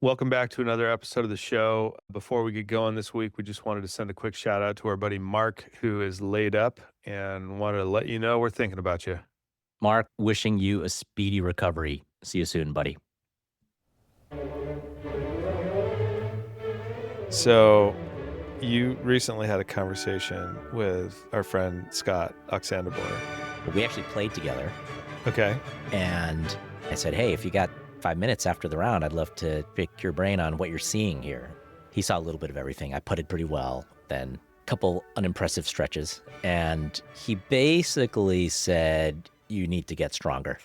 Welcome back to another episode of the show. Before we get going this week, we just wanted to send a quick shout out to our buddy Mark, who is laid up, and wanted to let you know we're thinking about you. Mark, wishing you a speedy recovery. See you soon, buddy. So, you recently had a conversation with our friend Scott Oxandabor. We actually played together, Okay. and I said, hey, if you got 5 minutes after the round, I'd love to pick your brain on what you're seeing here. He saw a little bit of everything. I putted pretty well, then a couple unimpressive stretches, and he basically said, you need to get stronger.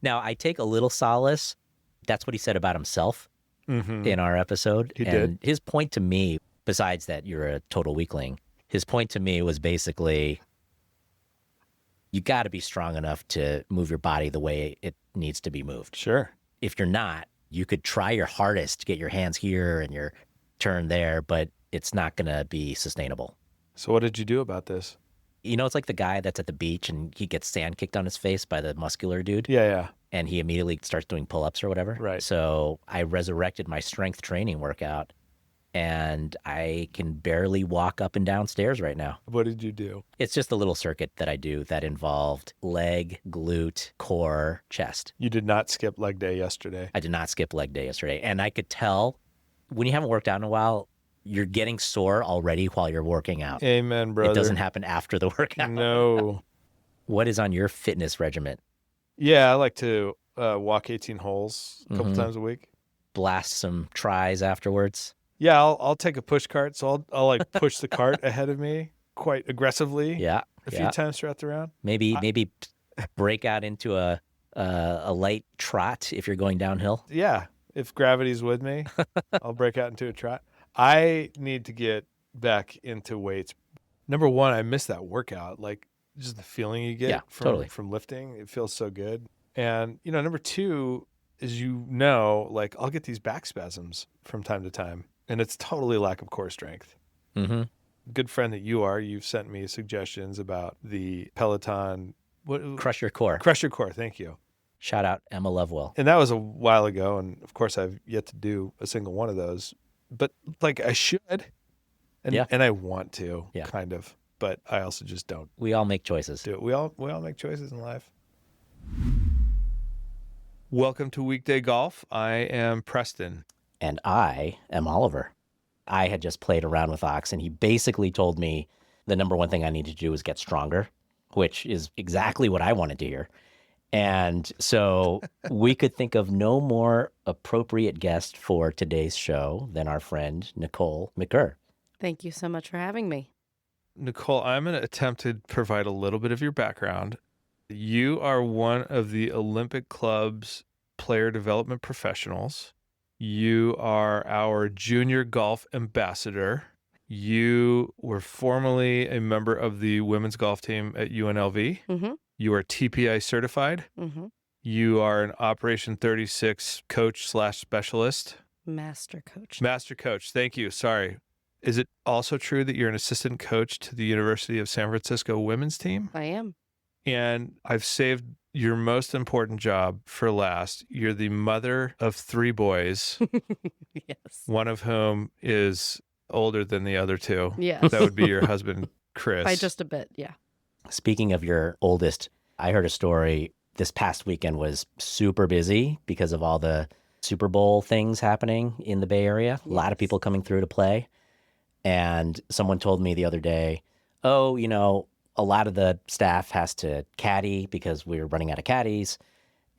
Now, I take a little solace. That's what he said about himself in our episode. He and did. his point to me, besides that you're a total weakling, his point to me was basically, you got to be strong enough to move your body the way it needs to be moved. Sure. If you're not, you could try your hardest to get your hands here and your turn there, but it's not going to be sustainable. So, what did you do about this? You know, it's like the guy that's at the beach and he gets sand kicked on his face by the muscular dude. Yeah. And he immediately starts doing pull-ups or whatever. Right. So I resurrected my strength training workout, and I can barely walk up and down stairs right now. What did you do? It's just a little circuit that I do that involved leg, glute, core, chest. You did not skip leg day yesterday. I did not skip leg day yesterday. And I could tell when you haven't worked out in a while, you're getting sore already while you're working out. Amen, brother. It doesn't happen after the workout. No. What is on your fitness regimen? Yeah, I like to walk 18 holes a couple times a week. Blast some tries afterwards. Yeah, I'll take a push cart, so I'll like push the cart ahead of me quite aggressively. Yeah. A few times throughout the round. Maybe break out into a light trot if you're going downhill. Yeah, if gravity's with me, I'll break out into a trot. I need to get back into weights. Number one, I miss that workout. Like just the feeling you get from lifting. It feels so good. And number two is like I'll get these back spasms from time to time. And it's totally lack of core strength. Mm-hmm. Good friend that you are, you've sent me suggestions about the Peloton. Crush Your Core. Crush Your Core, thank you. Shout out Emma Lovewell. And that was a while ago, and of course I've yet to do a single one of those. But like I should, and I want to, kind of. But I also just don't. We all make choices. Do it. We all make choices in life. Welcome to Weekday Golf. I am Preston. And I am Oliver. I had just played around with Ox, and he basically told me the number one thing I needed to do was get stronger, which is exactly what I wanted to hear. And so we could think of no more appropriate guest for today's show than our friend Nicole McGirr. Thank you so much for having me. Nicole, I'm going to attempt to provide a little bit of your background. You are one of the Olympic Club's player development professionals. You are our junior golf ambassador. You were formerly a member of the women's golf team at UNLV. Mm-hmm. You are TPI certified. Mm-hmm. You are an Operation 36 coach/specialist. Master coach. Master coach. Thank you. Sorry. Is it also true that you're an assistant coach to the University of San Francisco women's team? I am. And I've saved your most important job for last. You're the mother of 3 boys. Yes. One of whom is older than the other 2. Yes. That would be your husband, Chris. By just a bit, yeah. Speaking of your oldest, I heard a story this past weekend was super busy because of all the Super Bowl things happening in the Bay Area. A lot of people coming through to play. And someone told me the other day, a lot of the staff has to caddy because we're running out of caddies.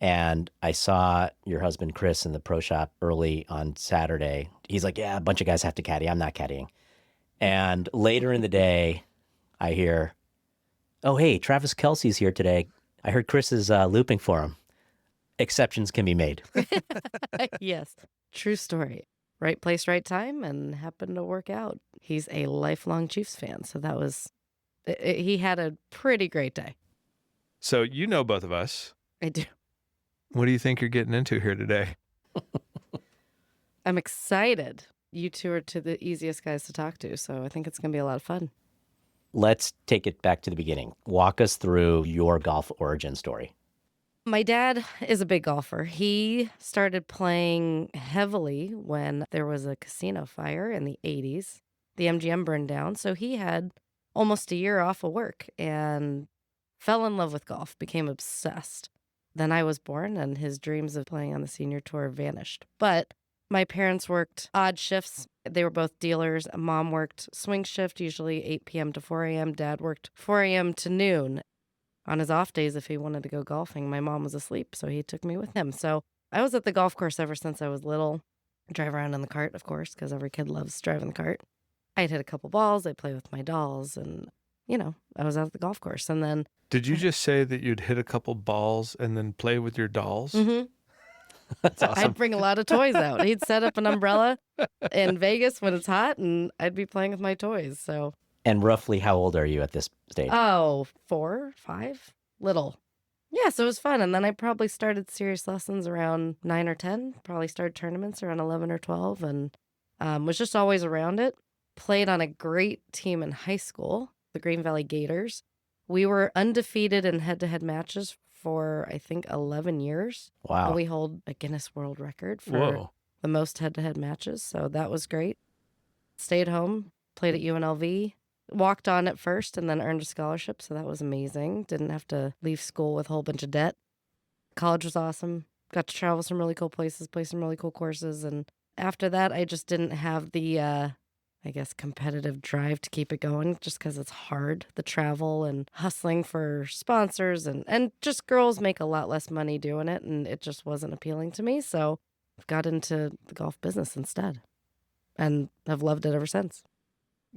And I saw your husband, Chris, in the pro shop early on Saturday. He's like, yeah, a bunch of guys have to caddy. I'm not caddying. And later in the day, I hear, oh, hey, Travis Kelce's here today. I heard Chris is looping for him. Exceptions can be made. Yes. True story. Right place, right time, and happened to work out. He's a lifelong Chiefs fan, so that was... he had a pretty great day. So you know both of us. I do. What do you think you're getting into here today? I'm excited. You two are the easiest guys to talk to, so I think it's going to be a lot of fun. Let's take it back to the beginning. Walk us through your golf origin story. My dad is a big golfer. He started playing heavily when there was a casino fire in the 80s. The MGM burned down, so he had almost a year off of work and fell in love with golf, became obsessed. Then I was born, and his dreams of playing on the senior tour vanished. But my parents worked odd shifts. They were both dealers. Mom worked swing shift, usually 8 p.m. to 4 a.m. Dad worked 4 a.m. to noon. On his off days, if he wanted to go golfing, my mom was asleep, so he took me with him. So I was at the golf course ever since I was little. Drive around in the cart, of course, because every kid loves driving the cart. I'd hit a couple balls. I'd play with my dolls, and, I was out at the golf course. And then... Did you just say that you'd hit a couple balls and then play with your dolls? Mm-hmm. That's awesome. I'd bring a lot of toys out. He'd set up an umbrella in Vegas when it's hot, and I'd be playing with my toys, so... And roughly how old are you at this stage? Oh, 4, 5, little. Yeah, so it was fun. And then I probably started serious lessons around 9 or 10, probably started tournaments around 11 or 12, and was just always around it. Played on a great team in high school, the Green Valley Gators. We were undefeated in head-to-head matches for, I think, 11 years. Wow. And we hold a Guinness World Record for the most head-to-head matches, so that was great. Stayed home, played at UNLV. Walked on at first and then earned a scholarship, so that was amazing. Didn't have to leave school with a whole bunch of debt. College was awesome. Got to travel some really cool places, play some really cool courses, and after that, I just didn't have the, competitive drive to keep it going, just because it's hard, the travel and hustling for sponsors, and just girls make a lot less money doing it, and it just wasn't appealing to me, so I've got into the golf business instead, and have loved it ever since.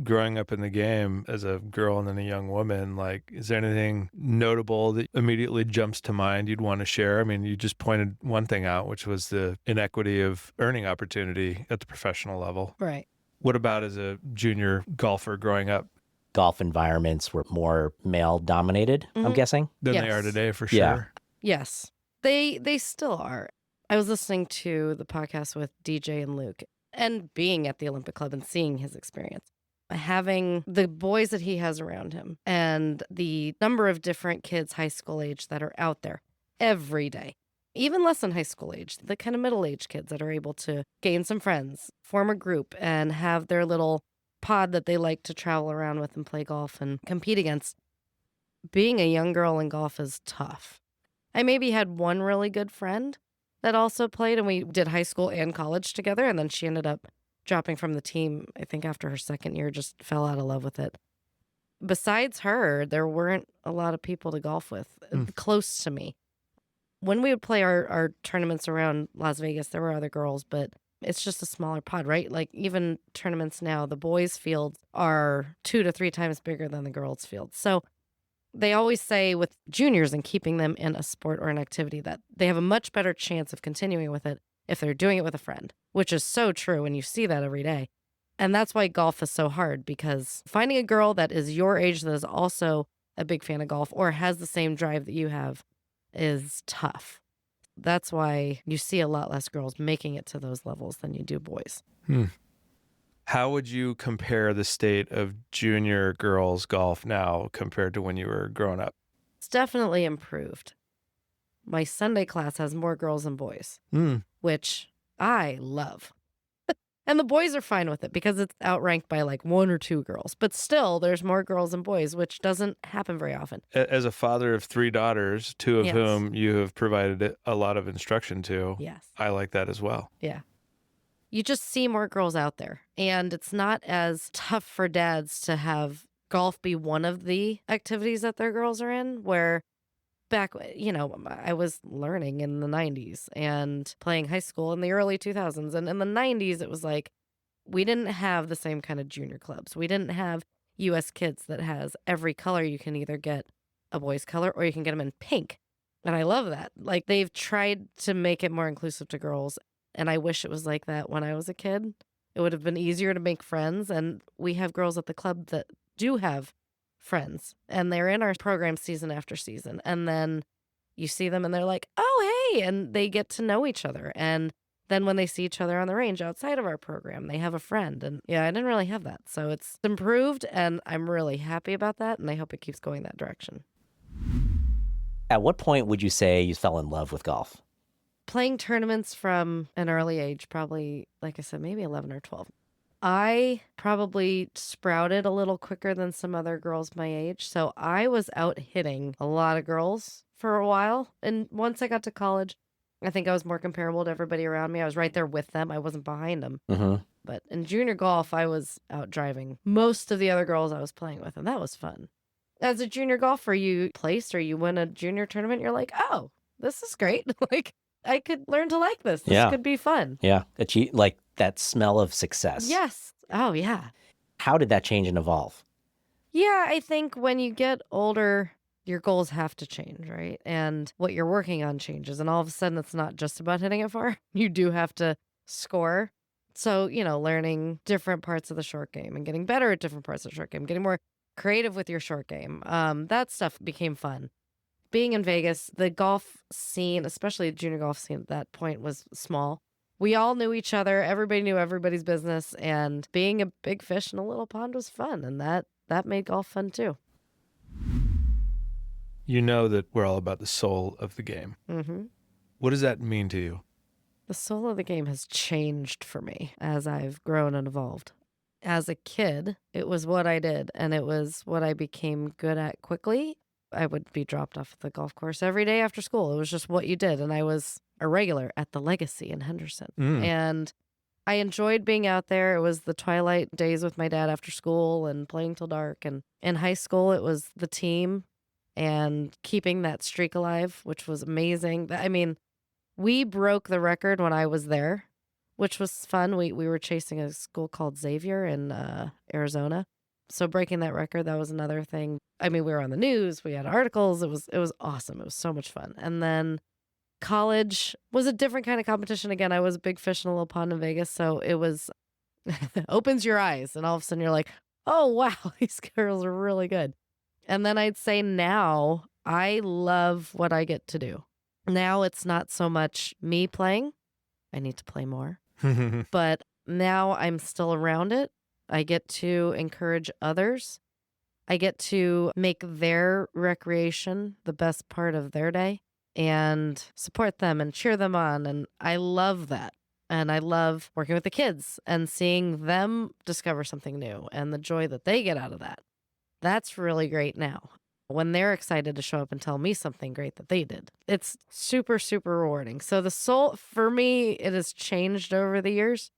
Growing up in the game as a girl and then a young woman, is there anything notable that immediately jumps to mind you'd want to share? I mean, you just pointed one thing out, which was the inequity of earning opportunity at the professional level. Right. What about as a junior golfer growing up? Golf environments were more male-dominated, I'm guessing? Than they are today, for sure. Yeah. Yes, they still are. I was listening to the podcast with DJ and Luke and being at the Olympic Club and seeing his experience. Having the boys that he has around him and the number of different kids high school age that are out there every day, even less than high school age, the kind of middle-aged kids that are able to gain some friends, form a group, and have their little pod that they like to travel around with and play golf and compete against. Being a young girl in golf is tough. I maybe had one really good friend that also played, and we did high school and college together, and then she ended up dropping from the team, I think after her second year, just fell out of love with it. Besides her, there weren't a lot of people to golf with close to me. When we would play our tournaments around Las Vegas, there were other girls, but it's just a smaller pod, right? Like even tournaments now, the boys' fields are 2 to 3 times bigger than the girls' fields. So they always say with juniors and keeping them in a sport or an activity that they have a much better chance of continuing with it if they're doing it with a friend, which is so true, and you see that every day. And that's why golf is so hard, because finding a girl that is your age that is also a big fan of golf or has the same drive that you have is tough. That's why you see a lot less girls making it to those levels than you do boys. How would you compare the state of junior girls golf now compared to when you were growing up? It's definitely improved. My Sunday class has more girls than boys, which I love. And the boys are fine with it because it's outranked by like 1 or 2 girls. But still, there's more girls than boys, which doesn't happen very often. As a father of 3 daughters, 2 of whom you have provided a lot of instruction to, I like that as well. Yeah. You just see more girls out there. And it's not as tough for dads to have golf be one of the activities that their girls are in, where back, I was learning in the 90s and playing high school in the early 2000s. And in the 90s, it was like, we didn't have the same kind of junior clubs. We didn't have U.S. Kids that has every color. You can either get a boy's color or you can get them in pink. And I love that. Like, they've tried to make it more inclusive to girls. And I wish it was like that when I was a kid. It would have been easier to make friends. And we have girls at the club that do have friends, and they're in our program season after season, and then you see them and they're like, oh, hey, and they get to know each other, and then when they see each other on the range outside of our program, they have a friend. And I didn't really have that, so it's improved, and I'm really happy about that, and I hope it keeps going that direction. At what point would you say you fell in love with golf? Playing tournaments from an early age, probably, like I said, maybe 11 or 12. I probably sprouted a little quicker than some other girls my age. So I was out hitting a lot of girls for a while. And once I got to college, I think I was more comparable to everybody around me. I was right there with them. I wasn't behind them. Mm-hmm. But in junior golf, I was out driving most of the other girls I was playing with. And that was fun. As a junior golfer, you placed or you win a junior tournament, you're like, oh, this is great. Like, I could learn to like this. This could be fun. Yeah. Like that smell of success. Yes. Oh, yeah. How did that change and evolve? Yeah, I think when you get older, your goals have to change, right? And what you're working on changes. And all of a sudden, it's not just about hitting it far. You do have to score. So, learning different parts of the short game and getting better at different parts of the short game, getting more creative with your short game. That stuff became fun. Being in Vegas, the golf scene, especially the junior golf scene at that point, was small. We all knew each other. Everybody knew everybody's business. And being a big fish in a little pond was fun. And that made golf fun too. You know that we're all about the soul of the game. Mm-hmm. What does that mean to you? The soul of the game has changed for me as I've grown and evolved. As a kid, it was what I did, and it was what I became good at quickly. I would be dropped off at the golf course every day after school. It was just what you did, and I was a regular at the Legacy in Henderson. And I enjoyed being out there. It was the twilight days with my dad after school and playing till dark. And in high school, it was the team and keeping that streak alive, which was amazing. I mean, we broke the record when I was there, which was fun. We were chasing a school called Xavier in Arizona. So breaking that record, that was another thing. I mean, we were on the news. We had articles. It was awesome. It was so much fun. And then college was a different kind of competition. Again, I was a big fish in a little pond in Vegas. So it was opens your eyes. And all of a sudden you're like, oh, wow, these girls are really good. And then I'd say now I love what I get to do. Now it's not so much me playing. I need to play more. But now I'm still around it. I get to encourage others. I get to make their recreation the best part of their day and support them and cheer them on. And I love that. And I love working with the kids and seeing them discover something new and the joy that they get out of that. That's really great now. When they're excited to show up and tell me something great that they did. It's super, super rewarding. So the soul, for me, it has changed over the years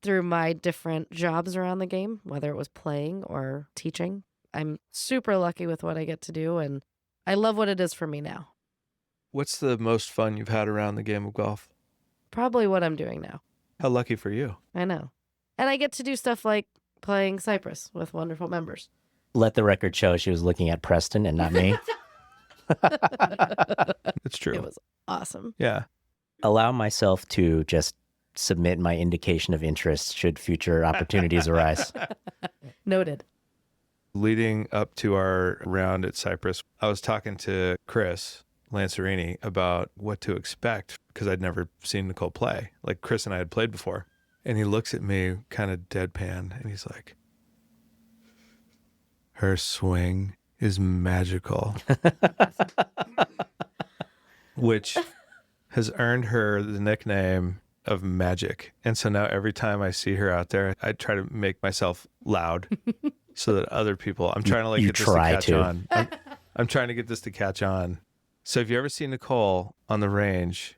through my different jobs around the game, whether it was playing or teaching. I'm super lucky with what I get to do, and I love what it is for me now. What's the most fun you've had around the game of golf? Probably what I'm doing now. How lucky for you. I know. And I get to do stuff like playing Cypress with wonderful members. Let the record show she was looking at Preston and not me. It's true. It was awesome. Yeah. Allow myself to just submit my indication of interest should future opportunities arise. Noted. Leading up to our round at Cypress, I was talking to Chris Lancerini about what to expect because I'd never seen Nicole play. Like Chris and I had played before. And he looks at me kind of deadpan and he's like, her swing is magical, which has earned her the nickname of Magic. And so now every time I see her out there, I try to make myself loud so that other people, I'm trying to get this to catch on. I'm trying to get this to catch on. So if you ever see Nicole on the range,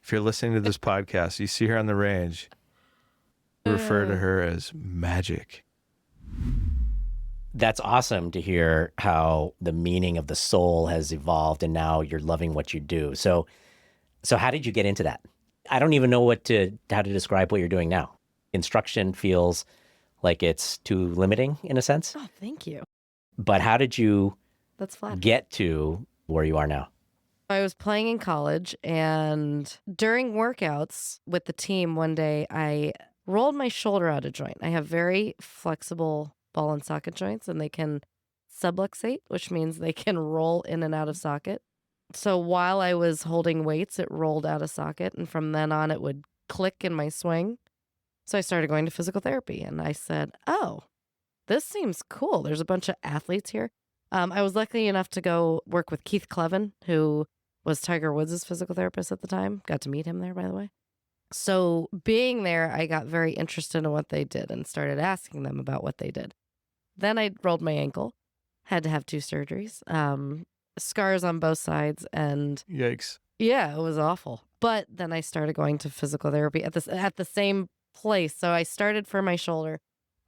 if you're listening to this podcast, you see her on the range, refer to her as Magic. That's awesome to hear how the meaning of the soul has evolved and now you're loving what you do. So how did you get into that? I don't even know how to describe what you're doing now. Instruction feels like it's too limiting in a sense. Oh, thank you. But how did you get to where you are now? I was playing in college, and during workouts with the team one day, I rolled my shoulder out of joint. I have very flexible ball and socket joints, and they can subluxate, which means they can roll in and out of socket. So while I was holding weights, it rolled out of socket, and from then on, it would click in my swing. So I started going to physical therapy, and I said, oh, this seems cool. There's a bunch of athletes here. I was lucky enough to go work with Keith Clevin, who was Tiger Woods' physical therapist at the time. Got to meet him there, by the way. So being there, I got very interested in what they did and started asking them about what they did. Then I rolled my ankle, had to have 2 surgeries, scars on both sides, and yikes. Yeah, it was awful. But then I started going to physical therapy at the same place. So I started for my shoulder,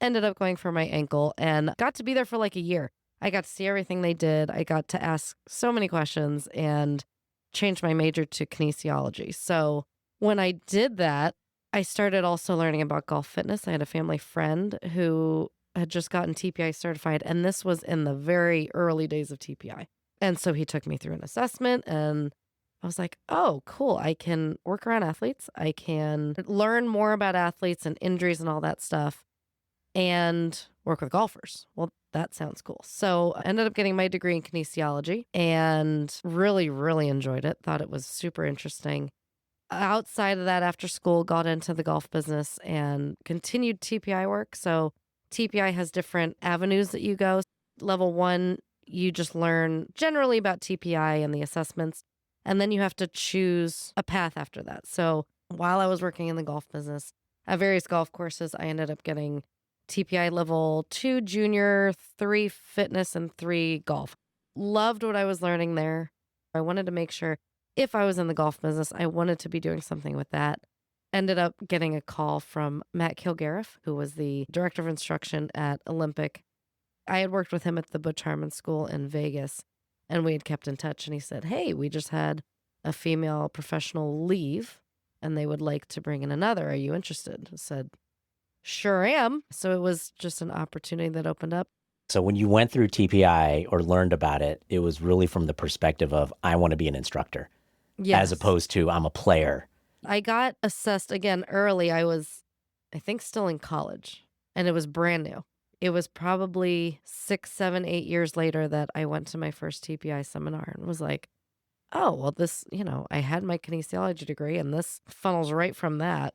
ended up going for my ankle, and got to be there for like a year. I got to see everything they did. I got to ask so many questions and changed my major to kinesiology. So when I did that, I started also learning about golf fitness. I had a family friend who had just gotten TPI certified, and this was in the very early days of TPI. And so he took me through an assessment, and I was like, oh, cool. I can work around athletes. I can learn more about athletes and injuries and all that stuff and work with golfers. Well, that sounds cool. So I ended up getting my degree in kinesiology and really, really enjoyed it. Thought it was super interesting. Outside of that, after school, got into the golf business and continued TPI work. So TPI has different avenues that you go. Level 1, you just learn generally about TPI and the assessments. And then you have to choose a path after that. So while I was working in the golf business at various golf courses, I ended up getting TPI level 2 junior, 3 fitness, and 3 golf. Loved what I was learning there. I wanted to make sure if I was in the golf business, I wanted to be doing something with that. Ended up getting a call from Matt Kilgariff, who was the director of instruction at Olympic. I had worked with him at the Butch Harmon School in Vegas, and we had kept in touch. And he said, hey, we just had a female professional leave, and they would like to bring in another. Are you interested? I said, sure am. So it was just an opportunity that opened up. So when you went through TPI or learned about it, it was really from the perspective of, I want to be an instructor, Yes. as opposed to I'm a player. I got assessed again early. I was, I think, still in college, and it was brand new. It was probably 6, 7, 8 years later that I went to my first TPI seminar and was like, oh, well, this, I had my kinesiology degree, and this funnels right from that.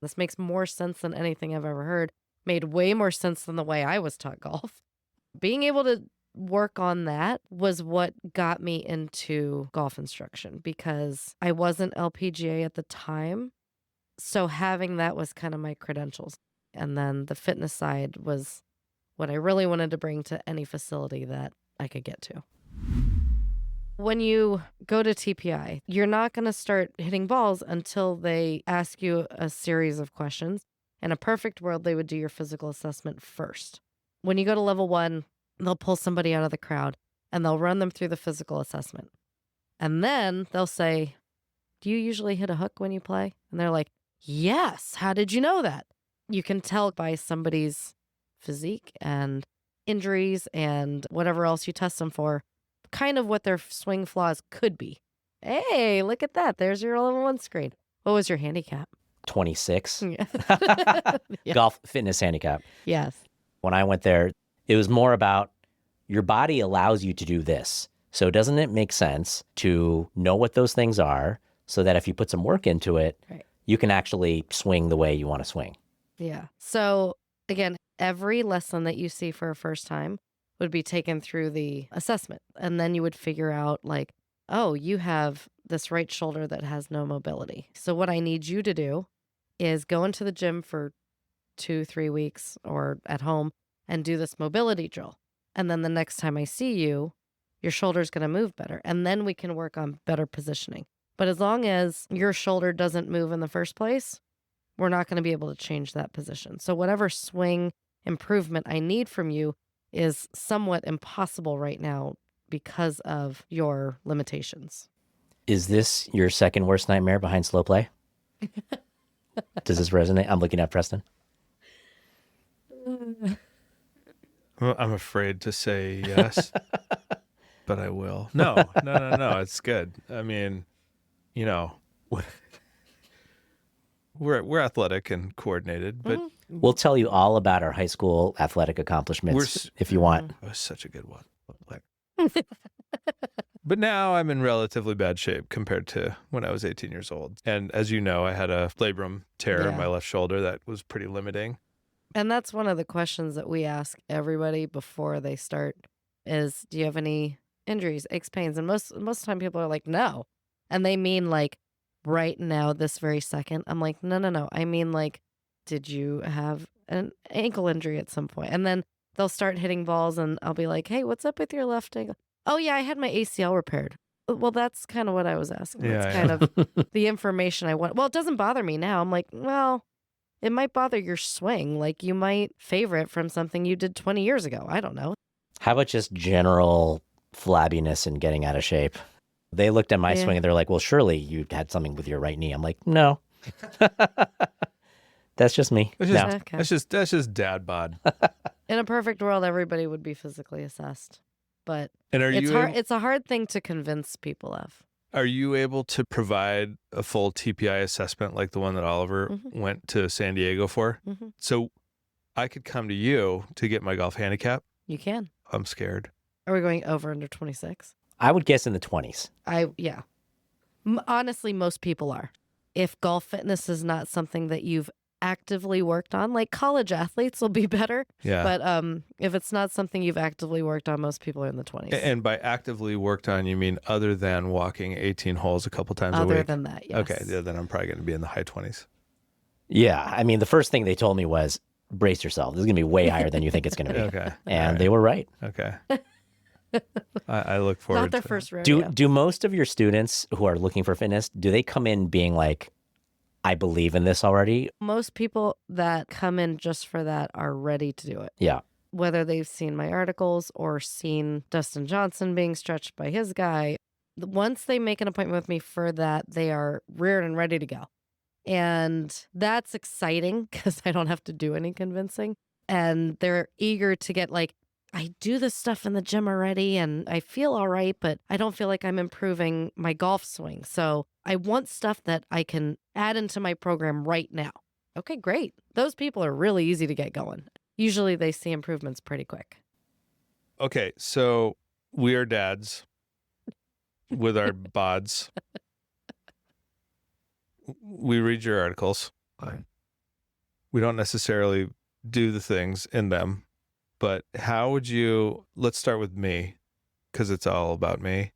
This makes more sense than anything I've ever heard. Made way more sense than the way I was taught golf. Being able to work on that was what got me into golf instruction because I wasn't LPGA at the time. So having that was kind of my credentials. And then the fitness side was what I really wanted to bring to any facility that I could get to. When you go to TPI, you're not going to start hitting balls until they ask you a series of questions. In a perfect world, they would do your physical assessment first. When you go to level 1, they'll pull somebody out of the crowd and they'll run them through the physical assessment. And then they'll say, do you usually hit a hook when you play? And they're like, yes. How did you know that? You can tell by somebody's physique and injuries and whatever else you test them for, kind of what their swing flaws could be. Hey, look at that. There's your level 1 screen. What was your handicap? 26. Yeah. Golf fitness handicap. Yes. When I went there, it was more about your body allows you to do this. So doesn't it make sense to know what those things are so that if you put some work into it, right, you can actually swing the way you want to swing? Yeah. So again, every lesson that you see for a first time would be taken through the assessment. And then you would figure out like, oh, you have this right shoulder that has no mobility. So what I need you to do is go into the gym for 2-3 weeks or at home and do this mobility drill. And then the next time I see you, your shoulder's going to move better. And then we can work on better positioning. But as long as your shoulder doesn't move in the first place, we're not going to be able to change that position. So whatever swing improvement I need from you is somewhat impossible right now because of your limitations. Is this your second worst nightmare behind slow play? Does this resonate? I'm looking at Preston. Well, I'm afraid to say yes, but I will. No. It's good. I mean, we're athletic and coordinated, but we'll tell you all about our high school athletic accomplishments if you want. It was such a good one. But now I'm in relatively bad shape compared to when I was 18 years old. And as you know, I had a labrum tear in my left shoulder that was pretty limiting. And that's one of the questions that we ask everybody before they start is, do you have any injuries, aches, pains? And most of the time people are like, no. And they mean like right now, this very second. I'm like, no. I mean like, did you have an ankle injury at some point? And then they'll start hitting balls and I'll be like, hey, what's up with your left ankle? Oh yeah, I had my ACL repaired. Well, that's kind of what I was asking. Yeah, That's kind of the information I want. Well, it doesn't bother me now. I'm like, well, it might bother your swing. Like you might favor it from something you did 20 years ago. I don't know. How about just general flabbiness and getting out of shape? They looked at my swing and they're like, well, surely you had something with your right knee. I'm like, no. That's just me. That's just dad bod. In a perfect world, everybody would be physically assessed. But it's a hard thing to convince people of. Are you able to provide a full TPI assessment like the one that Oliver went to San Diego for? Mm-hmm. So I could come to you to get my golf handicap? You can. I'm scared. Are we going over under 26? I would guess in the 20s. Yeah. Honestly, most people are. If golf fitness is not something that you've actively worked on, like college athletes will be better. Yeah. But if it's not something you've actively worked on, most people are in the 20s. And by actively worked on, you mean other than walking 18 holes a couple times a week? Other than that, yes. Okay, yeah, then I'm probably going to be in the high 20s. Yeah. I mean, the first thing they told me was, brace yourself. This is going to be way higher than you think it's going to be. Okay. And they were right. Okay. I look forward to Not their first rodeo. Do most of your students who are looking for fitness, do they come in being like, I believe in this already? Most people that come in just for that are ready to do it. Yeah. Whether they've seen my articles or seen Dustin Johnson being stretched by his guy, once they make an appointment with me for that, they are reared and ready to go. And that's exciting because I don't have to do any convincing. And they're eager to get like, I do this stuff in the gym already and I feel all right, but I don't feel like I'm improving my golf swing. So I want stuff that I can add into my program right now. Okay, great. Those people are really easy to get going. Usually they see improvements pretty quick. Okay, so we are dads with our bods. We read your articles. We don't necessarily do the things in them. But how would you, let's start with me, because it's all about me.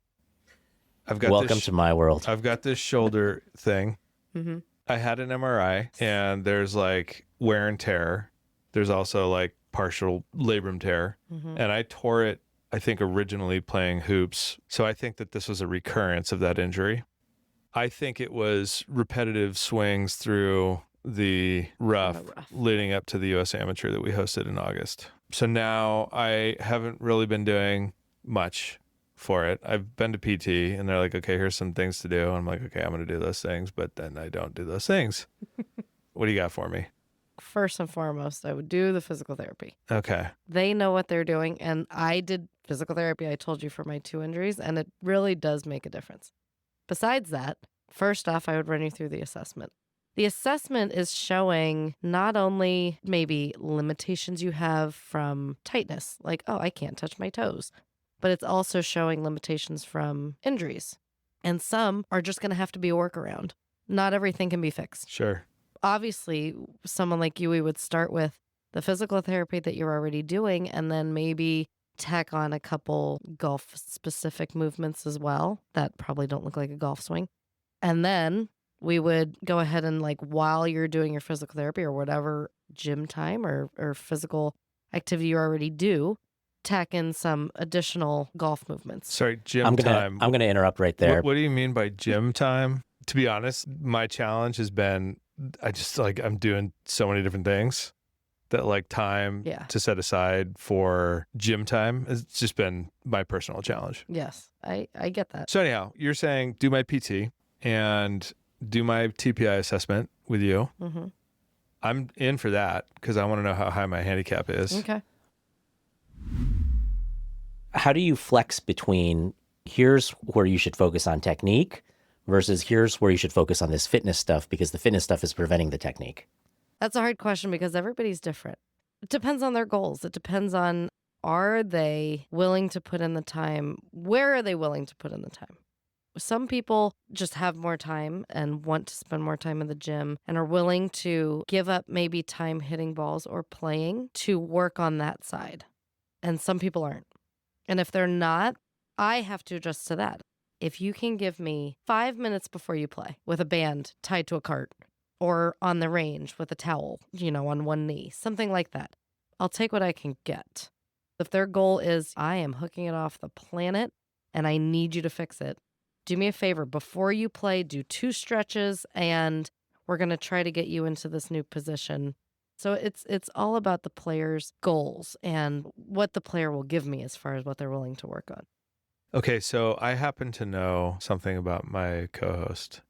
Welcome to my world. I've got this shoulder thing. Mm-hmm. I had an MRI, and there's like wear and tear. There's also like partial labrum tear. Mm-hmm. And I tore it, I think, originally playing hoops. So I think that this was a recurrence of that injury. I think it was repetitive swings through the rough leading up to the U.S. Amateur that we hosted in August. So now I haven't really been doing much for it. I've been to PT and they're like, okay, here's some things to do. And I'm like, okay, I'm going to do those things, but then I don't do those things. What do you got for me? First and foremost, I would do the physical therapy. Okay. They know what they're doing. And I did physical therapy, I told you, for my 2 injuries, and it really does make a difference. Besides that, first off, I would run you through the assessment. The assessment is showing not only maybe limitations you have from tightness, like, oh, I can't touch my toes, but it's also showing limitations from injuries. And some are just going to have to be a workaround. Not everything can be fixed. Sure. Obviously, someone like you, we would start with the physical therapy that you're already doing and then maybe tack on a couple golf-specific movements as well that probably don't look like a golf swing. And then we would go ahead and, like, while you're doing your physical therapy or whatever gym time or physical activity you already do, tack in some additional golf movements. Sorry, gym time. I'm going to interrupt right there. What do you mean by gym time? To be honest, my challenge has been, I'm doing so many different things that like time to set aside for gym time has just been my personal challenge. Yes, I get that. So anyhow, you're saying do my PT and do my TPI assessment with you. Mm-hmm. I'm in for that because I want to know how high my handicap is. Okay. How do you flex between here's where you should focus on technique versus here's where you should focus on this fitness stuff because the fitness stuff is preventing the technique? That's a hard question because everybody's different. It depends on their goals. It depends on, are they willing to put in the time? Where are they willing to put in the time? Some people just have more time and want to spend more time in the gym and are willing to give up maybe time hitting balls or playing to work on that side. And some people aren't. And if they're not, I have to adjust to that. If you can give me 5 minutes before you play with a band tied to a cart or on the range with a towel, on one knee, something like that, I'll take what I can get. If their goal is, I am hooking it off the planet and I need you to fix it, do me a favor. Before you play, do 2 stretches and we're going to try to get you into this new position. So it's all about the player's goals and what the player will give me as far as what they're willing to work on. Okay, so I happen to know something about my co-host.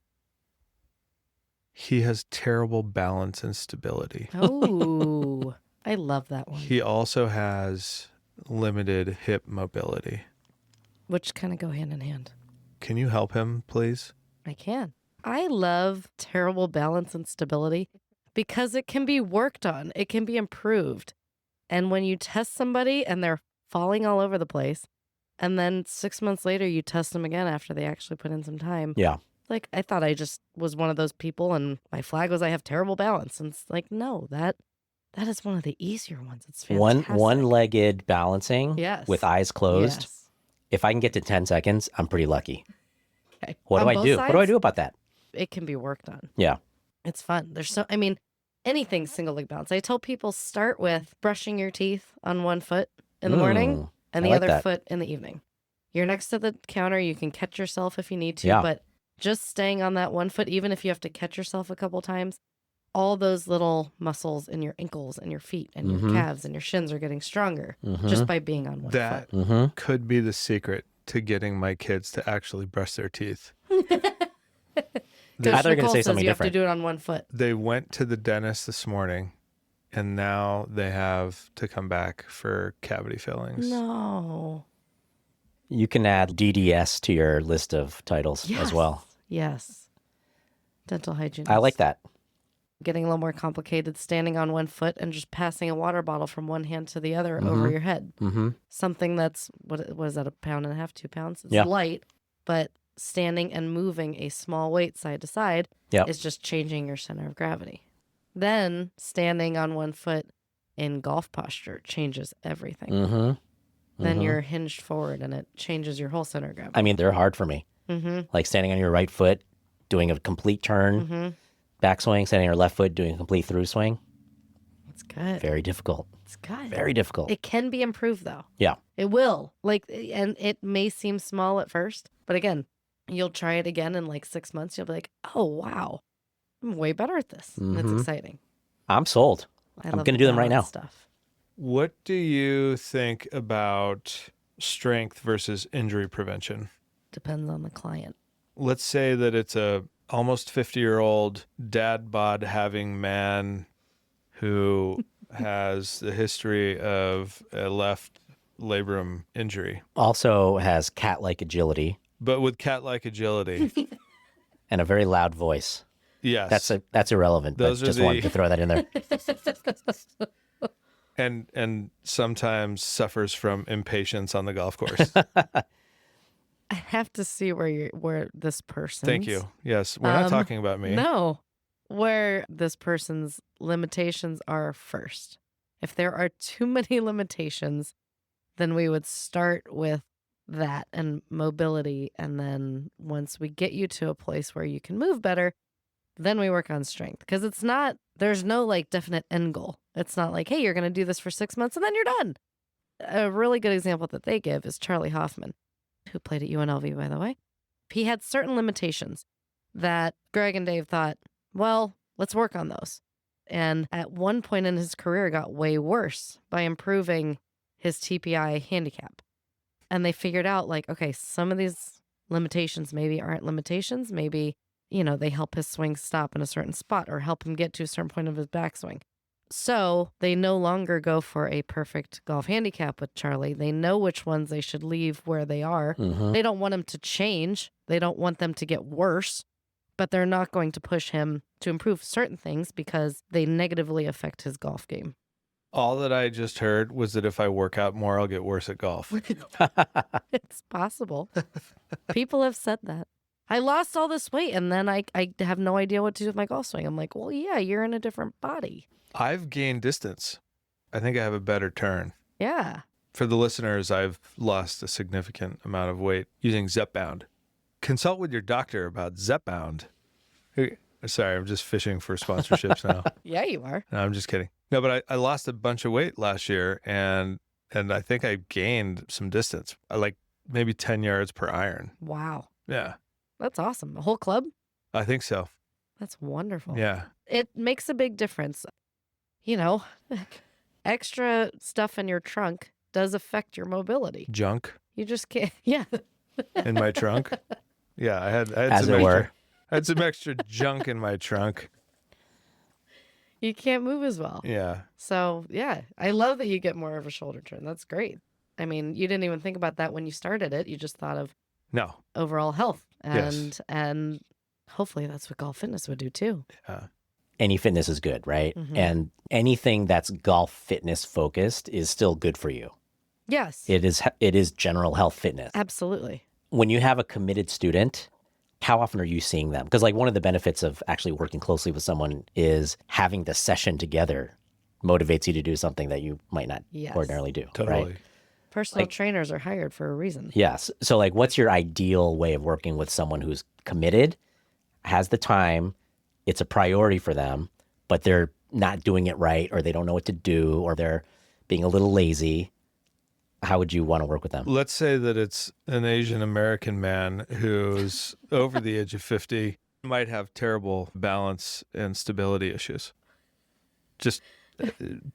He has terrible balance and stability. Oh, I love that one. He also has limited hip mobility. Which kind of go hand in hand. Can you help him, please? I can. I love terrible balance and stability because it can be worked on. It can be improved. And when you test somebody and they're falling all over the place, and then 6 months later you test them again after they actually put in some time. Yeah. Like, I thought I just was one of those people and my flag was I have terrible balance. And it's like, no, that is one of the easier ones. It's fantastic. One-legged balancing with eyes closed. Yes. If I can get to 10 seconds, I'm pretty lucky. Okay. What do I do? What do I do about that? It can be worked on. Yeah. It's fun. Anything single leg balance. I tell people start with brushing your teeth on one foot in the morning and the other foot in the evening. You're next to the counter. You can catch yourself if you need to, but just staying on that one foot, even if you have to catch yourself a couple times, all those little muscles in your ankles and your feet and your calves and your shins are getting stronger just by being on one foot. That could be the secret to getting my kids to actually brush their teeth. I thought you were going to say something you different. have to do it on one foot. They went to the dentist this morning, and now they have to come back for cavity fillings. No. You can add DDS to your list of titles as well. Yes. Dental hygiene. I like that. Getting a little more complicated, standing on one foot and just passing a water bottle from one hand to the other over your head. Something that's, what is that, 1.5 pounds, 2 pounds? It's light, but standing and moving a small weight side to side is just changing your center of gravity. Then standing on one foot in golf posture changes everything. Then you're hinged forward and it changes your whole center of gravity. I mean, they're hard for me. Like standing on your right foot, doing a complete turn, backswing, standing on your left foot, doing a complete through swing. It's good. Very difficult. It's good. Very difficult. It can be improved though. Yeah. It will. And it may seem small at first, but again, you'll try it again in 6 months. You'll be like, oh, wow, I'm way better at this. And it's exciting. I'm sold. I'm going to do them right now. Stuff. What do you think about strength versus injury prevention? Depends on the client. Let's say that it's a almost 50-year-old dad bod having man who has the history of a left labrum injury. Also has cat-like agility. But with cat-like agility. And a very loud voice. Yes. That's irrelevant, Those but just wanted to throw that in there. And sometimes suffers from impatience on the golf course. I have to see where this person. Thank you. Yes, we're not talking about me. No, where this person's limitations are first. If there are too many limitations, then we would start with that and mobility, and then once we get you to a place where you can move better, then we work on strength. Because there's no definite end goal. It's not like, hey, you're going to do this for 6 months and then you're done. A really good example that they give is Charlie Hoffman, who played at UNLV, by the way. He had certain limitations that Greg and Dave thought, well, let's work on those. And at one point in his career, it got way worse by improving his TPI handicap. And they figured out okay, some of these limitations maybe aren't limitations. Maybe, they help his swing stop in a certain spot or help him get to a certain point of his backswing. So they no longer go for a perfect golf handicap with Charlie. They know which ones they should leave where they are. They don't want him to change. They don't want them to get worse, but they're not going to push him to improve certain things because they negatively affect his golf game. All that I just heard was that if I work out more, I'll get worse at golf. It's possible. People have said that. I lost all this weight and then I have no idea what to do with my golf swing. I'm like, well, yeah, you're in a different body. I've gained distance. I think I have a better turn. Yeah. For the listeners, I've lost a significant amount of weight using Zepbound. Consult with your doctor about Zepbound. Sorry, I'm just fishing for sponsorships now. Yeah, you are. No, I'm just kidding. No, but I lost a bunch of weight last year, and I think I gained some distance. I like maybe 10 yards per iron. Wow. Yeah. That's awesome. A whole club? I think so. That's wonderful. Yeah. It makes a big difference. You know, extra stuff in your trunk does affect your mobility. Junk You just can't. Yeah. in my trunk. Yeah, I had As some it extra, were. I had some extra junk in my trunk. You can't move as well. Yeah. So, yeah, I love that you get more of a shoulder turn. That's great. I mean, you didn't even think about that when you started it. You just thought of No. overall health. Yes. And hopefully that's what golf fitness would do too. Yeah. Any fitness is good, right? Mhm. And anything that's golf fitness focused is still good for you. Yes. It is general health fitness. Absolutely. When you have a committed student, how often are you seeing them? Because like one of the benefits of actually working closely with someone is having the session together motivates you to do something that you might not Yes. ordinarily do. Totally. Right? Personal trainers are hired for a reason. Yes. So like what's your ideal way of working with someone who's committed, has the time, it's a priority for them, but they're not doing it right, or they don't know what to do, or they're being a little lazy? How would you want to work with them? Let's say that it's an Asian American man who's over the age of 50, might have terrible balance and stability issues. Just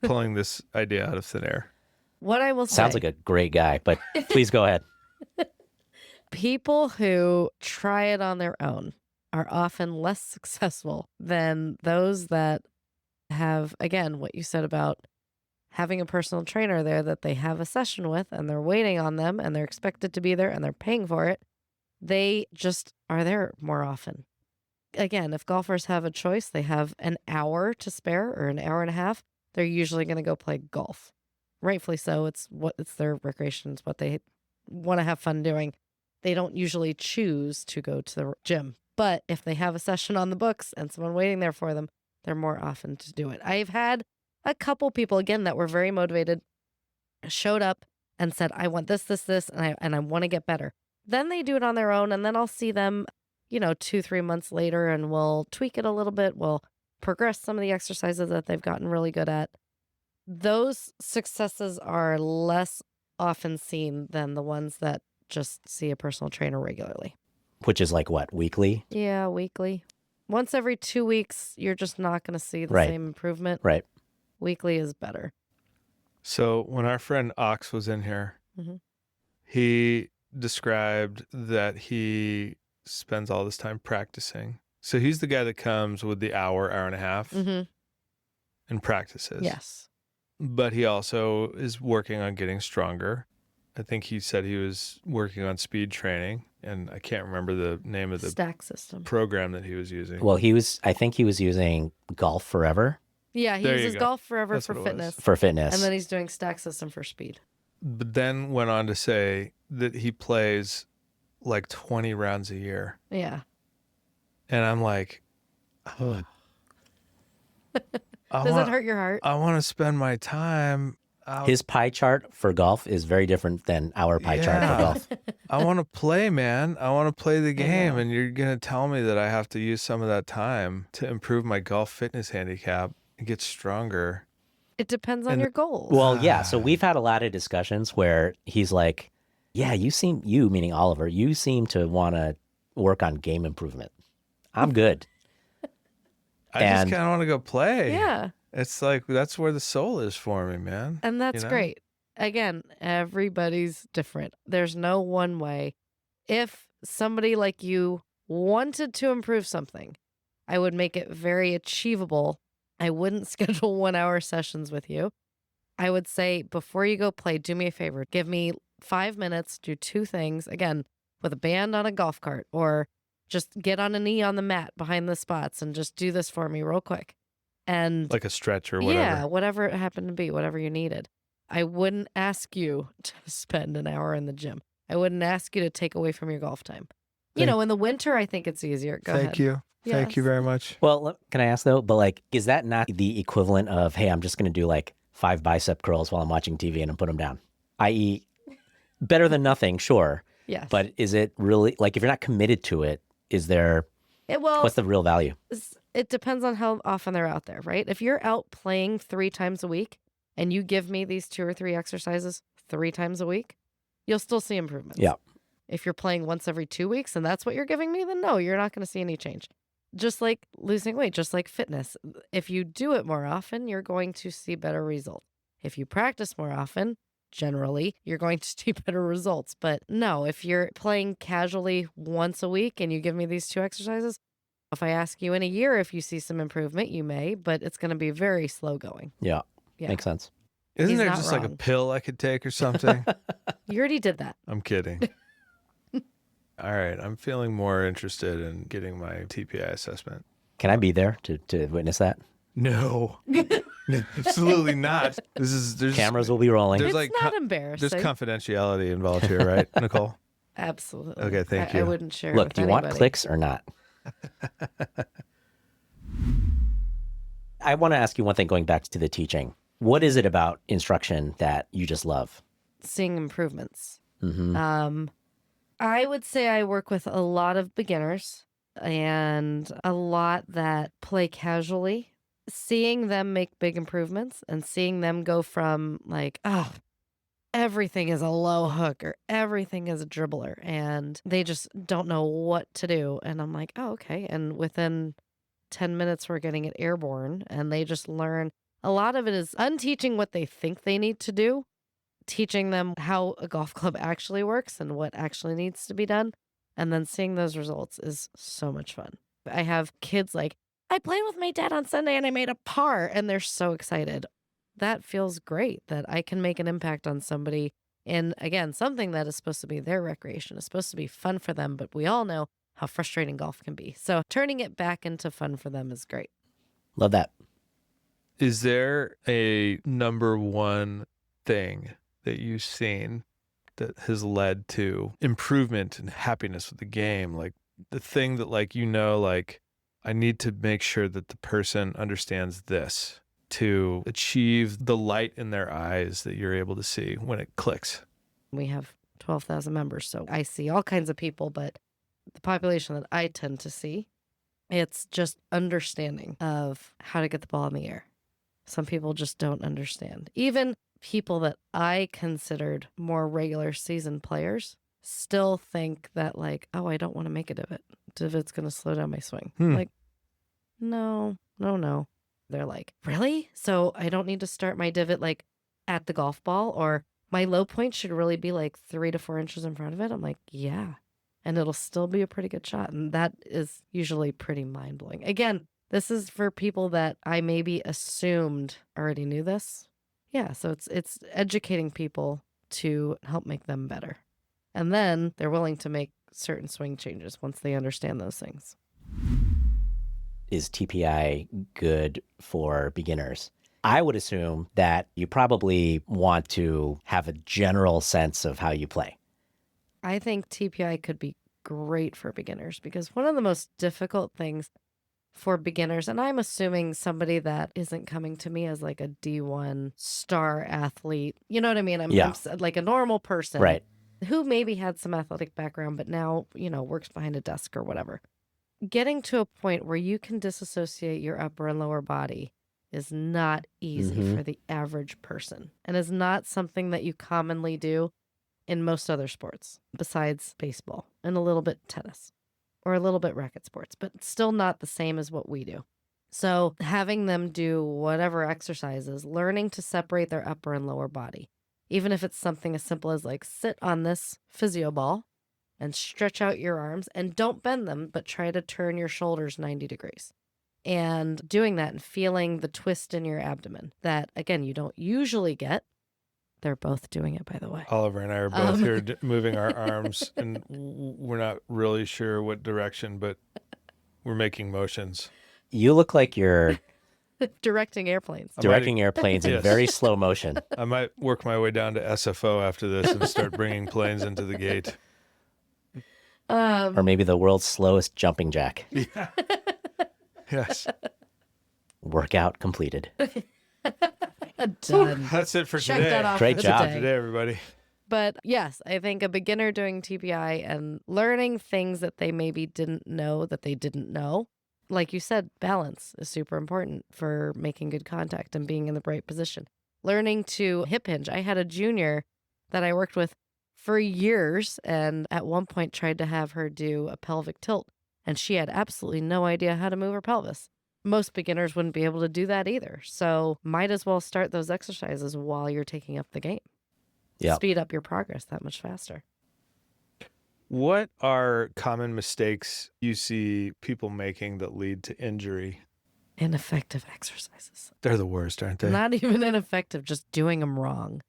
pulling this idea out of thin air. What I will say. Sounds like a great guy, but please go ahead. People who try it on their own are often less successful than those that have, again, what you said about having a personal trainer there that they have a session with and they're waiting on them and they're expected to be there and they're paying for it. They just are there more often. Again, if golfers have a choice, they have an hour to spare or an hour and a half, they're usually going to go play golf. Rightfully so. It's their recreation. It's what they want to have fun doing. They don't usually choose to go to the gym. But if they have a session on the books and someone waiting there for them, they're more often to do it. I've had a couple people, again, that were very motivated, showed up and said, I want this, and I want to get better. Then they do it on their own, and then I'll see them, 2-3 months later, and we'll tweak it a little bit. We'll progress some of the exercises that they've gotten really good at. Those successes are less often seen than the ones that just see a personal trainer regularly. Which is like what, weekly? Yeah, weekly. Once every 2 weeks, you're just not going to see the Right. same improvement. Right. Weekly is better. So when our friend Ox was in here, Mhm. he described that he spends all this time practicing. So he's the guy that comes with the hour and a half Mm-hmm. and practices. Yes. But he also is working on getting stronger. I think he said he was working on speed training, and I can't remember the name of the Stack system. program that he was using. Well, I think he was using Golf Forever Yeah, he There you uses go. Golf Forever That's for what it was. fitness. for fitness. And then he's doing stack system for speed. But then went on to say that he plays like 20 rounds a year. Yeah. And I'm like, Does it hurt your heart? I want to spend my time out. His pie chart for golf is very different than our pie chart for Yeah. golf. I want to play, man. I want to play the game. know. And you're going to tell me that I have to use some of that time to improve my golf fitness handicap and get stronger. It depends on And- your goals. Well, yeah. So we've had a lot of discussions where he's like, yeah, you, meaning Oliver, you seem to want to work on game improvement. I'm good. I just And- kind of want to go play. yeah. It's like, that's where the soul is for me, man. And that's know? great. Again, everybody's different. There's no one way. If somebody like you wanted to improve something, I would make it very achievable. I wouldn't schedule 1-hour sessions with you. I would say, before you go play, do me a favor. Give me 5 minutes, do 2 things. Again, with a band on a golf cart, or just get on a knee on the mat behind the spots and just do this for me real quick. And Like a stretch or whatever. yeah, whatever it happened to be, whatever you needed. I wouldn't ask you to spend an hour in the gym. I wouldn't ask you to take away from your golf time. Thank- In the winter, I think it's easier. Go ahead. Thank you. Thank you Yes. very much. Well, can I ask though, but like, is that not the equivalent of, hey, I'm just going to do like 5 bicep curls while I'm watching TV and then put them down? i.e., better than nothing, sure. Yes. But is it really, like, if you're not committed to it, what's the real value? It depends on how often they're out there, right? If you're out playing 3 times a week and you give me these 2 or 3 exercises 3 times a week, you'll still see improvements. Yeah. If you're playing once every 2 weeks and that's what you're giving me, then no, you're not going to see any change. Just like losing weight, just like fitness. If you do it more often, you're going to see better results. If you practice more often, generally, you're going to see better results. But no, if you're playing casually once a week and you give me these 2 exercises, if I ask you in a year if you see some improvement, you may, but it's going to be very slow going. Yeah. Makes sense. Isn't there just like a pill I could take or something? You already did that. I'm kidding. All right. I'm feeling more interested in getting my TPI assessment. Can I be there to witness that? No. Absolutely not. Cameras will be rolling. It's not embarrassing. There's confidentiality involved here, right, Nicole? Absolutely. Okay, thank you. I wouldn't share. Look, do you want clicks or not? I want to ask you one thing going back to the teaching. What is it about instruction that you just love? Seeing improvements. Mm-hmm. I would say I work with a lot of beginners and a lot that play casually. Seeing them make big improvements and seeing them go from like, oh, everything is a low hook or everything is a dribbler and they just don't know what to do. And I'm like, oh, okay. And within 10 minutes, we're getting it airborne and they just learn. A lot of it is unteaching what they think they need to do, teaching them how a golf club actually works and what actually needs to be done. And then seeing those results is so much fun. I have kids like, I played with my dad on Sunday and I made a par, and they're so excited. That feels great that I can make an impact on somebody in, again, something that is supposed to be their recreation. It's supposed to be fun for them, but we all know how frustrating golf can be. So turning it back into fun for them is great. Love that. Is there a number one thing that you've seen that has led to improvement and happiness with the game? Like the thing that like, I need to make sure that the person understands this to achieve the light in their eyes that you're able to see when it clicks. We have 12,000 members, so I see all kinds of people, but the population that I tend to see, it's just understanding of how to get the ball in the air. Some people just don't understand. Even people that I considered more regular season players still think that like, oh, I don't want to make a divot. Divot's going to slow down my swing. Like, no. They're like, really? So I don't need to start my divot like at the golf ball, or my low point should really be like 3 to 4 inches in front of it? I'm like, yeah. And it'll still be a pretty good shot. And that is usually pretty mind blowing. Again, this is for people that I maybe assumed already knew this. Yeah. So it's educating people to help make them better. And then they're willing to make certain swing changes once they understand those things. Is TPI good for beginners? I would assume that you probably want to have a general sense of how you play. I think TPI could be great for beginners because one of the most difficult things for beginners, and I'm assuming somebody that isn't coming to me as like a D1 star athlete, you know what I mean? I'm like a normal person. Right. Who maybe had some athletic background, but now, works behind a desk or whatever. Getting to a point where you can disassociate your upper and lower body is not easy for the average person and is not something that you commonly do in most other sports besides baseball and a little bit tennis or a little bit racket sports, but still not the same as what we do. So having them do whatever exercises, learning to separate their upper and lower body, even if it's something as simple as like sit on this physio ball and stretch out your arms and don't bend them, but try to turn your shoulders 90 degrees. And doing that and feeling the twist in your abdomen that, again, you don't usually get. They're both doing it, by the way. Oliver and I are both here moving our arms, and we're not really sure what direction, but we're making motions. You look like you're directing airplanes. In very slow motion. I might work my way down to SFO after this and start bringing planes into the gate. Or maybe the world's slowest jumping jack. Yeah. Yes. Workout completed. Done. That's it for Check today. that off Great for job. the day. Today, everybody. But yes, I think a beginner doing TPI and learning things that they maybe didn't know that they didn't know. Like you said, balance is super important for making good contact and being in the right position. Learning to hip hinge. I had a junior that I worked with for years and at one point tried to have her do a pelvic tilt, and she had absolutely no idea how to move her pelvis. Most beginners wouldn't be able to do that either. So might as well start those exercises while you're taking up the game. Yep. Speed up your progress that much faster. What are common mistakes you see people making that lead to injury? Ineffective exercises. They're the worst, aren't they? Not even ineffective, just doing them wrong.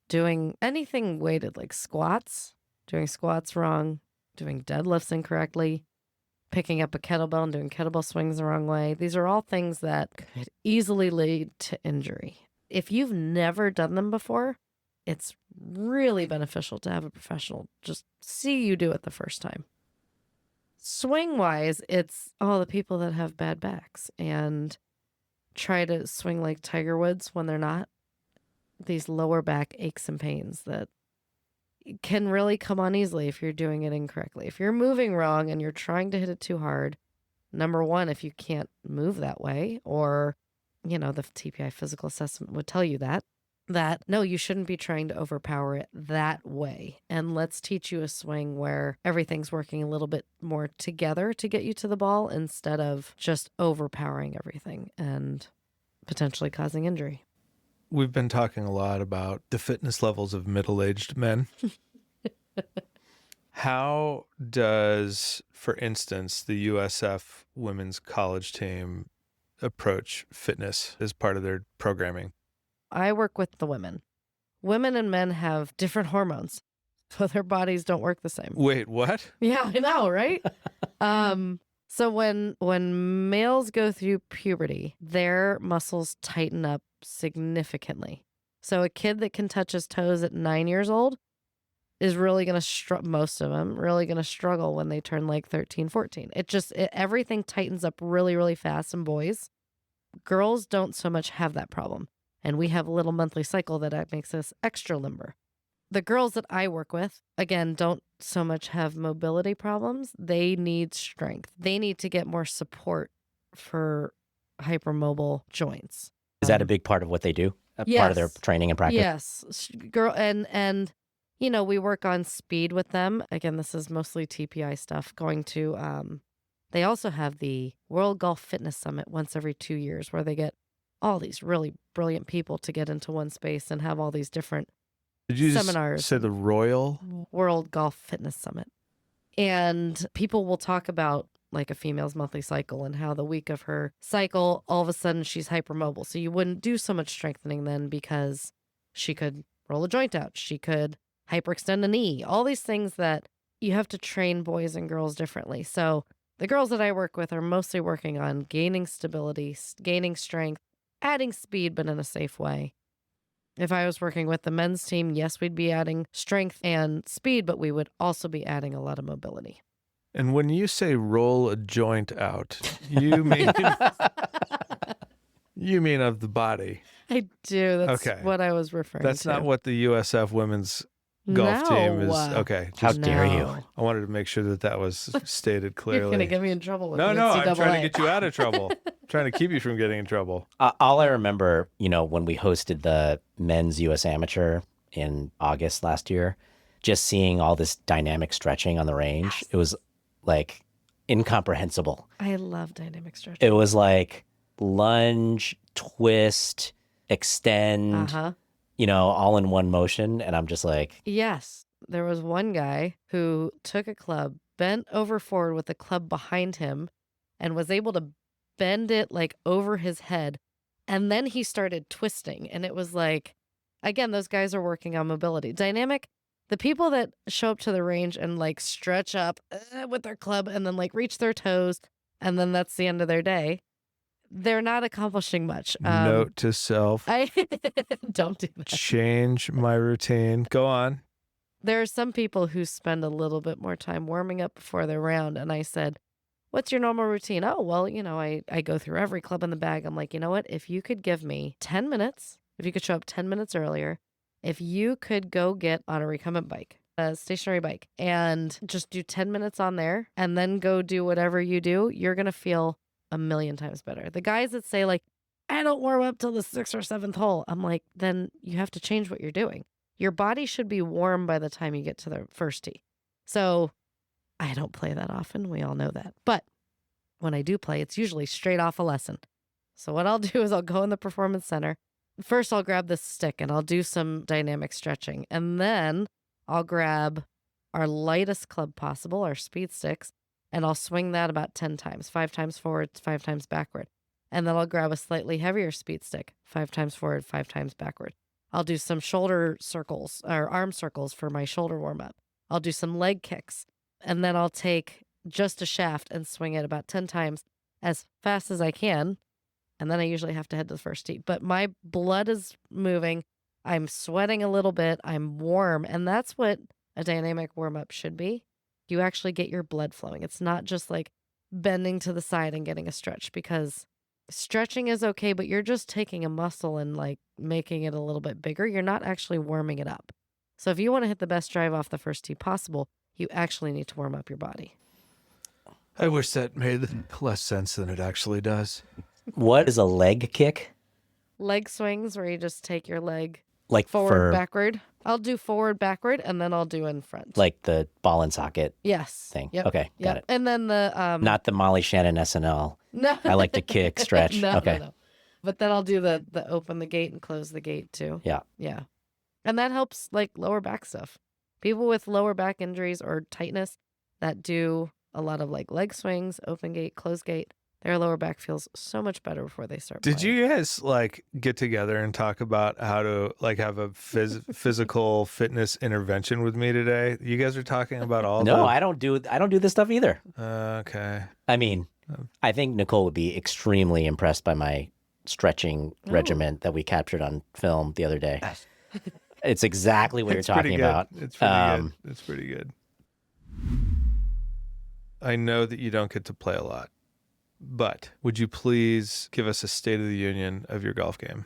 Doing anything weighted like squats, doing squats wrong, doing deadlifts incorrectly, picking up a kettlebell and doing kettlebell swings the wrong way. These are all things that could easily lead to injury. If you've never done them before, it's really beneficial to have a professional just see you do it the first time. Swing-wise, it's all the people that have bad backs and try to swing like Tiger Woods when they're not. These lower back aches and pains that can really come on easily if you're doing it incorrectly. If you're moving wrong and you're trying to hit it too hard, number one, if you can't move that way, or, the TPI physical assessment would tell you that no, you shouldn't be trying to overpower it that way. And let's teach you a swing where everything's working a little bit more together to get you to the ball instead of just overpowering everything and potentially causing injury. We've been talking a lot about the fitness levels of middle-aged men. How does, for instance, the USF women's college team approach fitness as part of their programming? I work with the women. Women and men have different hormones, so their bodies don't work the same. Wait, what? Yeah, I know, right? So when males go through puberty, their muscles tighten up significantly. So a kid that can touch his toes at 9 years old is really going to most of them really going to struggle when they turn like 13, 14. Everything tightens up really, really fast in boys. Girls don't so much have that problem. And we have a little monthly cycle that makes us extra limber. The girls that I work with, again, don't so much have mobility problems. They need strength. They need to get more support for hypermobile joints. Is that a big part of what they do? Yes. Part of their training and practice? Yes. And we work on speed with them. Again, this is mostly TPI stuff. Going to, they also have the World Golf Fitness Summit once every 2 years where they get all these really brilliant people to get into one space and have all these different Did you seminars. Just say the Royal World Golf Fitness Summit. And people will talk about like a female's monthly cycle and how the week of her cycle, all of a sudden she's hypermobile. So you wouldn't do so much strengthening then because she could roll a joint out. She could hyperextend a knee. All these things that you have to train boys and girls differently. So the girls that I work with are mostly working on gaining stability, gaining strength, adding speed, but in a safe way. If I was working with the men's team, yes, we'd be adding strength and speed, but we would also be adding a lot of mobility. And when you say roll a joint out, you mean you mean of the body. I do. That's okay. what I was referring to. That's not what the USF women's golf team is. Okay. How dare you? I wanted to make sure that was stated clearly. You're going to get me in trouble with No, the I'm NCAA. trying to get you out of trouble. Trying to keep you from getting in trouble. All I remember, when we hosted the men's U.S. Amateur in August last year, just seeing all this dynamic stretching on the range, Yes. It was like incomprehensible. I love dynamic stretching. It was like lunge, twist, extend, all in one motion. And I'm just like, Yes. There was one guy who took a club, bent over forward with the club behind him, and was able to bend it like over his head. And then he started twisting. And it was like, again, those guys are working on mobility. Dynamic, the people that show up to the range and like stretch up with their club and then like reach their toes, and then that's the end of their day, they're not accomplishing much. Note to self. I don't do that. Change my routine. Go on. There are some people who spend a little bit more time warming up before their round. And I said, what's your normal routine? Oh, well, I go through every club in the bag. I'm like, you know what? If you could give me 10 minutes if you could show up 10 minutes earlier, if you could go get on a recumbent bike, a stationary bike, and just do 10 minutes on there and then go do whatever you do, you're going to feel a million times better. The guys that say like, I don't warm up till the 6th or 7th hole. I'm like, then you have to change what you're doing. Your body should be warm by the time you get to the first tee. So I don't play that often. We all know that. But when I do play, it's usually straight off a lesson. So what I'll do is I'll go in the performance center. First, I'll grab this stick and I'll do some dynamic stretching. And then I'll grab our lightest club possible, our speed sticks, and I'll swing that about 10 times, 5 times forward, 5 times backward. And then I'll grab a slightly heavier speed stick, 5 times forward, 5 times backward. I'll do some shoulder circles or arm circles for my shoulder warm up. I'll do some leg kicks. And then I'll take just a shaft and swing it about 10 times as fast as I can. And then I usually have to head to the first tee. But my blood is moving. I'm sweating a little bit. I'm warm. And that's what a dynamic warm-up should be. You actually get your blood flowing. It's not just like bending to the side and getting a stretch, because stretching is okay, but you're just taking a muscle and like making it a little bit bigger. You're not actually warming it up. So if you want to hit the best drive off the first tee possible, you actually need to warm up your body. I wish that made less sense than it actually does. What is a leg kick? Leg swings where you just take your leg Like forward, backward. I'll do forward, backward, and then I'll do in front. Like the ball and socket yes thing. Yep. Okay, got it. And then the not the Molly Shannon SNL. No, I like to kick, stretch. no, okay. no. But then I'll do the open the gate and close the gate too. Yeah. And that helps like lower back stuff. People with lower back injuries or tightness that do a lot of like leg swings, open gate, close gate, their lower back feels so much better before they start Did playing. you guys like get together and talk about how to like have a physical fitness intervention with me today? You guys are talking about all No, I don't do this stuff either. Okay. I mean, I think Nicole would be extremely impressed by my stretching regimen that we captured on film the other day. It's exactly what you're talking about. It's pretty good. It's pretty good. I know that you don't get to play a lot, but would you please give us a state of the union of your golf game?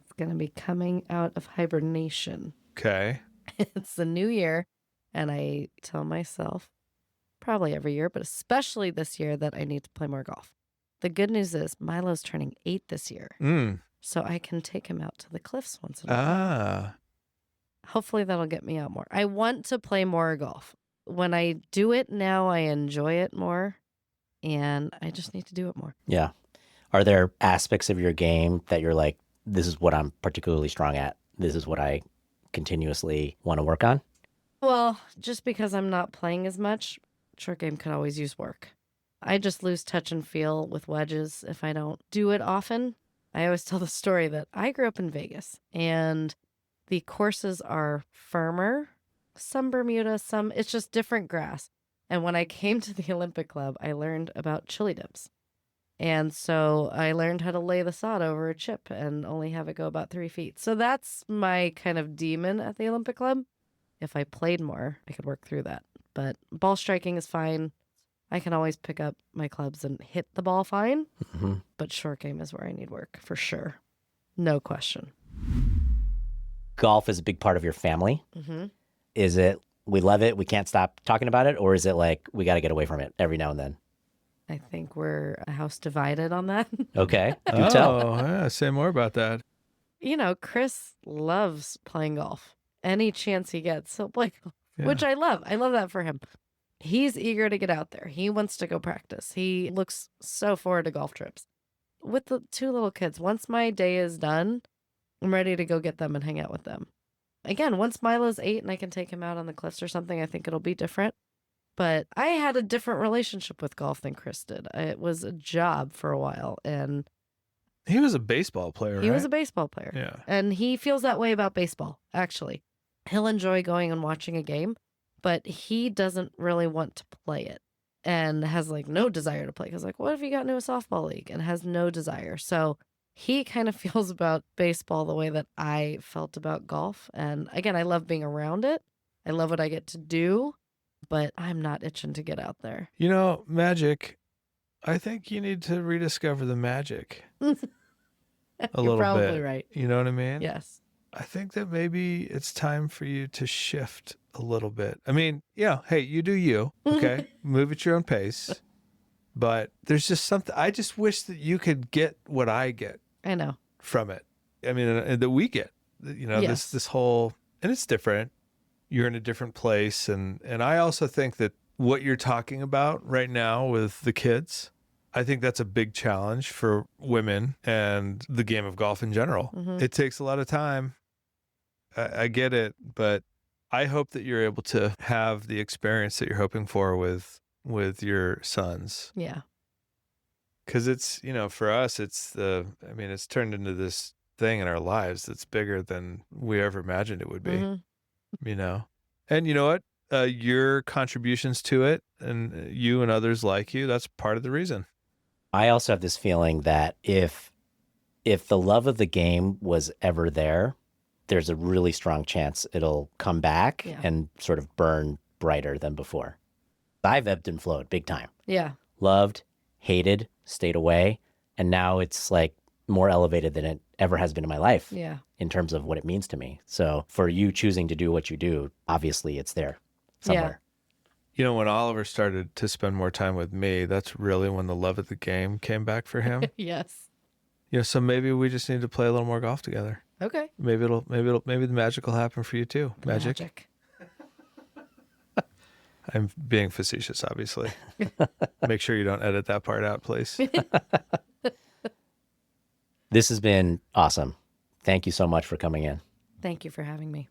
It's going to be coming out of hibernation. Okay. It's the new year, and I tell myself probably every year, but especially this year, that I need to play more golf. The good news is Milo's turning 8 this year, so I can take him out to the cliffs once in a while. Hopefully that'll get me out more. I want to play more golf. When I do it now, I enjoy it more, and I just need to do it more. Yeah. Are there aspects of your game that you're like, this is what I'm particularly strong at? This is what I continuously want to work on? Well, just because I'm not playing as much, short game could always use work. I just lose touch and feel with wedges if I don't do it often. I always tell the story that I grew up in Vegas, and the courses are firmer. Some Bermuda, some, it's just different grass. And when I came to the Olympic Club, I learned about chili dips. And so I learned how to lay the sod over a chip and only have it go about 3 feet. So that's my kind of demon at the Olympic Club. If I played more, I could work through that. But ball striking is fine. I can always pick up my clubs and hit the ball fine. Mm-hmm. But short game is where I need work, for sure. No question. Golf is a big part of your family. Mm-hmm. Is it, we love it, we can't stop talking about it? Or is it like, we got to get away from it every now and then? I think we're a house divided on that. Okay, do tell. Oh, yeah, say more about that. You know, Chris loves playing golf. Any chance he gets, he'll play golf, which I love. I love that for him. He's eager to get out there. He wants to go practice. He looks so forward to golf trips. With the 2 little kids, once my day is done, I'm ready to go get them and hang out with them. Again, once Milo's 8 and I can take him out on the cliffs or something, I think it'll be different. But I had a different relationship with golf than Chris did. It was a job for a while, and he was a baseball player, right? He was a baseball player. Yeah. And he feels that way about baseball, actually. He'll enjoy going and watching a game, but he doesn't really want to play it and has like no desire to play. Because like, what if you got into a softball league and has no desire? So he kind of feels about baseball the way that I felt about golf. And again, I love being around it. I love what I get to do, but I'm not itching to get out there. You know, magic. I think you need to rediscover the magic. a little probably bit. Right. You know what I mean? Yes. I think that maybe it's time for you to shift a little bit. I mean, yeah, hey, you do you, okay? Move at your own pace. But there's just something, I just wish that you could get what I get. I know. From it. I mean, that we get, Yes. this whole, and it's different. You're in a different place. And I also think that what you're talking about right now with the kids, I think that's a big challenge for women and the game of golf in general. Mm-hmm. It takes a lot of time. I get it, but I hope that you're able to have the experience that you're hoping for with your sons. Yeah. Because it's, for us, it's turned into this thing in our lives that's bigger than we ever imagined it would be, And you know what? Your contributions to it and you and others like you, that's part of the reason. I also have this feeling that if the love of the game was ever there, there's a really strong chance it'll come back and sort of burn brighter than before. I've ebbed and flowed big time. Yeah. Loved, hated, stayed away. And now it's like more elevated than it ever has been in my life in terms of what it means to me. So for you choosing to do what you do, obviously it's there somewhere. Yeah. When Oliver started to spend more time with me, that's really when the love of the game came back for him. Yes. So maybe we just need to play a little more golf together. Okay. Maybe the magic will happen for you too. Magic. I'm being facetious, obviously. Make sure you don't edit that part out, please. This has been awesome. Thank you so much for coming in. Thank you for having me.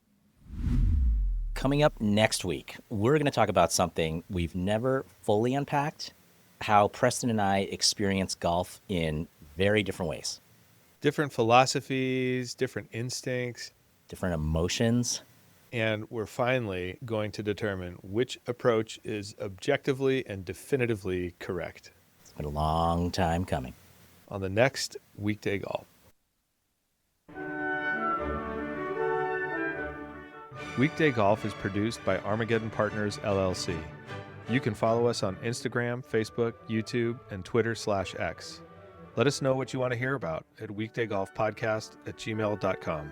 Coming up next week, we're going to talk about something we've never fully unpacked, how Preston and I experience golf in very different ways. Different philosophies, different instincts. Different emotions. And we're finally going to determine which approach is objectively and definitively correct. It's been a long time coming. On the next Weekday Golf. Weekday Golf is produced by Armageddon Partners, LLC. You can follow us on Instagram, Facebook, YouTube, and Twitter/X. Let us know what you want to hear about at weekdaygolfpodcast@gmail.com.